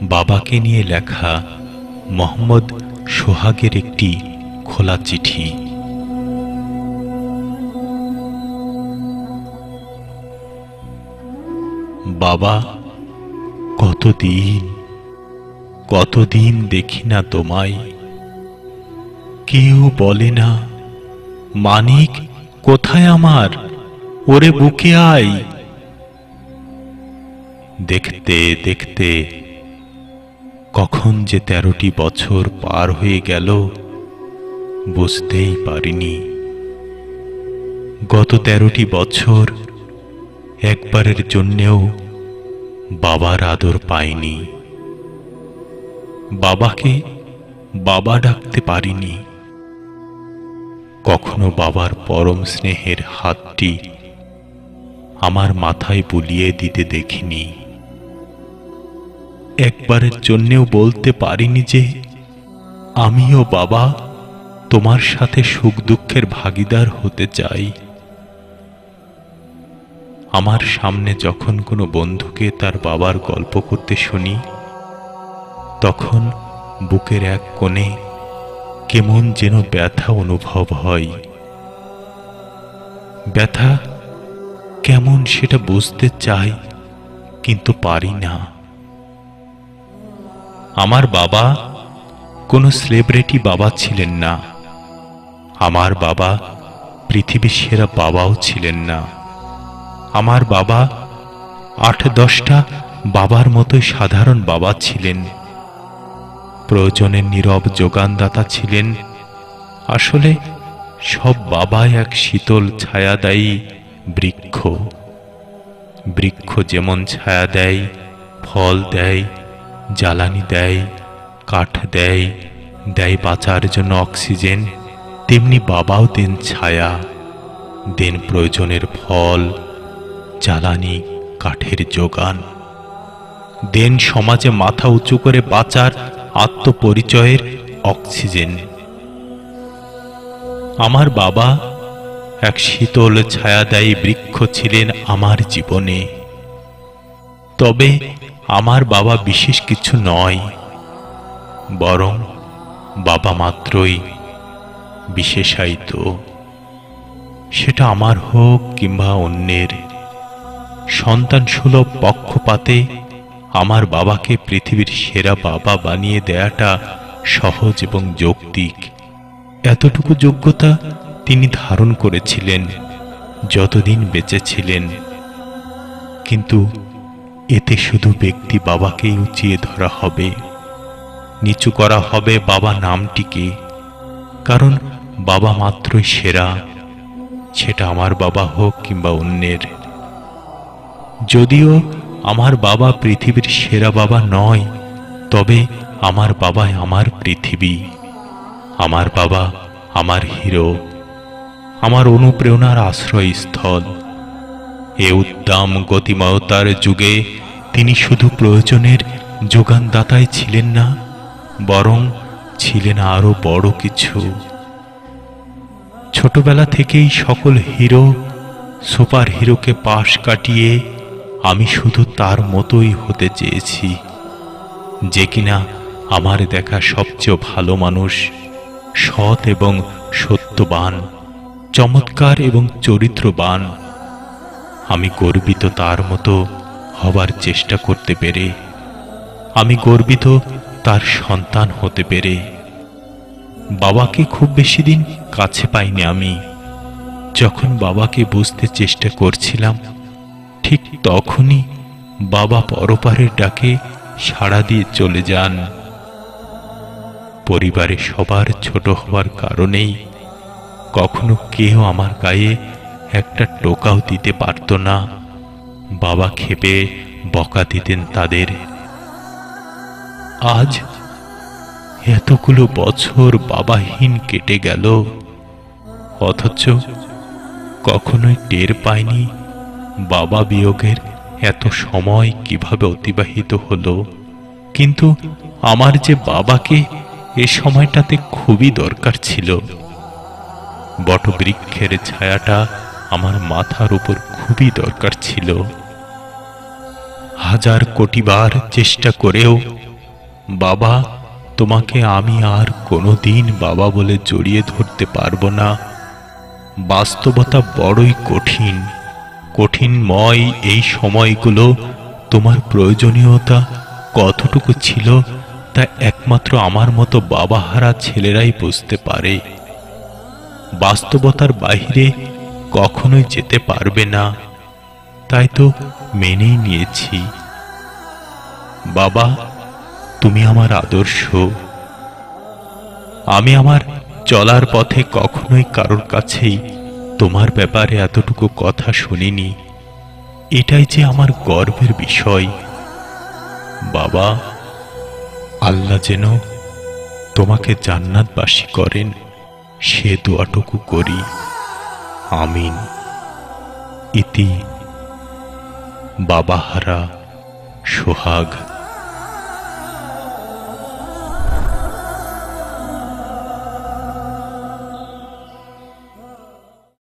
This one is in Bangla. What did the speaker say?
বাবাকে নিয়ে লেখা মোহাম্মদ সোহাগের একটি খোলা চিঠি। বাবা, কতদিন দেখি না তোমায়। কেউ বলে না, মানিক কোথায় আমার, ওরে বুকে আয়। দেখতে দেখতে কখন যে 13টি বছর পার হয়ে গেল বুঝতেই পারিনি। গত 13টি বছর একবারের জন্যেও বাবার আদর পাইনি। বাবাকে বাবা ডাকতে পারিনি। কখনো বাবার পরম স্নেহের হাতটি আমার মাথায় বুলিয়ে দিতে দেখিনি। একবারের জন্যেও বলতে পারিনি যে আমিও বাবা তোমার সাথে সুখ দুঃখের ভাগীদার হতে চাই। আমার সামনে যখন কোনো বন্ধুকে তার বাবার গল্প করতে শুনি, তখন বুকের এক কোণে কেমন যেন ব্যথা অনুভব হয়। ব্যথা কেমন সেটা বুঝতে চাই, কিন্তু পারি না। আমার বাবা কোনো সেলিব্রিটি বাবা ছিলেন না। আমার বাবা পৃথিবীর সেরা বাবাও ছিলেন না। আমার বাবা 8-10টা বাবার মতোই সাধারণ বাবা ছিলেন। প্রয়োজনের নীরব যোগানদাতা ছিলেন। আসলে সব বাবাই এক শীতল ছায়াদায়ী বৃক্ষ। বৃক্ষ যেমন ছায়া দেয়, ফল দেয়, জ্বালানি দেয়, কাঠ দেয়, দেয় বাঁচার জন্য অক্সিজেন, তেমনি বাবাও দেন ছায়া, দেন প্রয়োজনের ফল, জ্বালানি, কাঠের যোগান, দেন সমাজে মাথা উঁচু করে বাঁচার আত্মপরিচয়ের অক্সিজেন। আমার বাবা এক শীতল ছায়াদায়ী বৃক্ষ ছিলেন আমার জীবনে। তবে আমার বাবা বিশেষ কিছু নয়, বরং বাবা মাত্রই বিশেষায়িত। সেটা আমার হোক কিংবা অন্যের। সন্তান সুলভ পক্ষপাতে আমার বাবাকে পৃথিবীর সেরা বাবা বানিয়ে দেয়াটা সহজ এবং যৌক্তিক। এতটুকু যোগ্যতা তিনি ধারণ করেছিলেন যতদিন বেঁচে ছিলেন। কিন্তু এতে শুধু ব্যক্তি বাবাকেই উঁচিয়ে ধরা হবে, নিচু করা হবে বাবা নামটিকে। কারণ বাবা মাত্রই সেরা, সেটা আমার বাবা হোক কিংবা অন্যের। যদিও আমার বাবা পৃথিবীর সেরা বাবা নয়, তবে আমার বাবাই আমার পৃথিবী। আমার বাবা আমার হিরো, আমার অনুপ্রেরণার আশ্রয়স্থল। এ উদ্দাম গতিময়তার যুগে তিনি শুধু প্রয়োজনের যোগানদাতাই ছিলেন না, বরং ছিলেন আরো বড় কিছু। ছোটবেলা থেকেই সকল হিরো, সুপার হিরোকে পাশ কাটিয়ে আমি শুধু তার মতোই হতে চেয়েছি, যে কিনা আমার দেখা সবচেয়ে ভালো মানুষ, সৎ এবং সত্যবান, চমৎকার এবং চরিত্রবান। আমি গর্বিত তার মতো হবার চেষ্টা করতে পেরে। আমি গর্বিত তার সন্তান হতে পেরে। বাবাকে খুব বেশি দিন কাছে পাইনি আমি। যখন বাবাকে বুঝতে চেষ্টা করছিলাম, ঠিক তখনই বাবা পরপারের ডাকে সাড়া দিয়ে চলে যান। পরিবারে সবার ছোট হওয়ার কারণেই কখনো কেউ আমার গায়ে একটা টোকাও দিতে পারত না। বাবা ক্ষেপে বকা দিতেন তাদের। আজ এতগুলো বছর বাবাহীন কেটে গেল, অথচ কখনোই টের পাইনি বাবা বিয়োগের এত সময় কিভাবে অতিবাহিত হলো। কিন্তু আমার যে বাবাকে এ সময়টাতে খুবই দরকার ছিল। বটবৃক্ষের ছায়াটা আমার মাথার উপর খুবই দরকার ছিল। হাজার কোটিবার চেষ্টা করেও বাবা, তোমাকে আমি আর কোনোদিন বাবা বলে জড়িয়ে ধরতে পারবো না। বাস্তবতা বড়ই কঠিন, কঠিনময়। এই সময়গুলো তোমার প্রয়োজনীয়তা কতটুকু ছিল তা একমাত্র আমার মতো বাবাহারা ছেলেরাই বুঝতে পারে। বাস্তবতার বাইরে কখনোই যেতে পারবে না, তাই তো মেনেই নিয়েছি। বাবা, তুমি আমার আদর্শ। আমি আমার চলার পথে কখনোই কারোর কাছেই তোমার ব্যাপারে এতটুকু কথা শুনিনি। এটাই যে আমার গর্বের বিষয়। বাবা, আল্লাহ যেন তোমাকে জান্নাতবাসী করেন, সে দোয়াটুকু করি। আমিন। ইতি বাবাহারা সোহাগ।